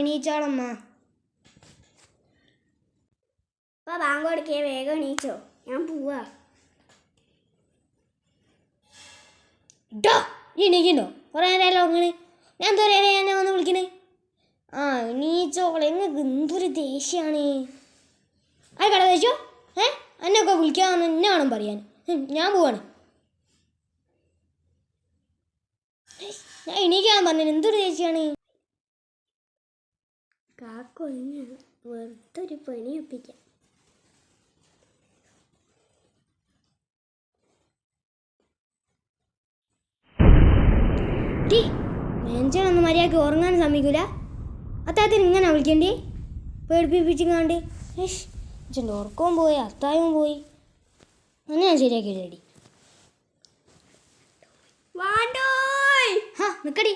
എണീച്ചാളമ്മ. അപ്പോൾ ബാങ്ക് കൊടുക്കേ, വേഗം എണീച്ചോ, ഞാൻ പോവാ. ഡോ ഈ എണീക്കണ്ടോ? കുറേ നേരം ഉറങ്ങണേ. ഞാൻ എന്തോ ഞാൻ വന്ന് വിളിക്കണേ. ആ എണീച്ചോളെ, നിങ്ങൾക്ക് എന്തൊരു ദേഷ്യമാണ്. ആയിക്കട ദേഷ്യോ. എന്നൊക്കെ വിളിക്കാമെന്ന് എന്നെ വേണം പറയാൻ. ഞാൻ പോവാണ്. ഞാൻ എണീക്കാൻ പറഞ്ഞു, എന്തൊരു ദേഷ്യമാണ്. കാക്കൊന്ന് വെറുതെ ഒരു പണി ഒപ്പിക്കാം. മെഞ്ചനൊന്നും മര്യാദക്ക് ഉറങ്ങാൻ സമ്മതിക്കൂല. അത്താഴത്തിന് ഇങ്ങനെ വിളിക്കണ്ടേ, പേടിപ്പിച്ചിങ്ങാണ്ട്. അച്ഛൻ്റെ ഉറക്കവും പോയി, അത്തായവും പോയി. അങ്ങനെ ഞാൻ ശരിയാക്കി റെഡി. നിക്കടി.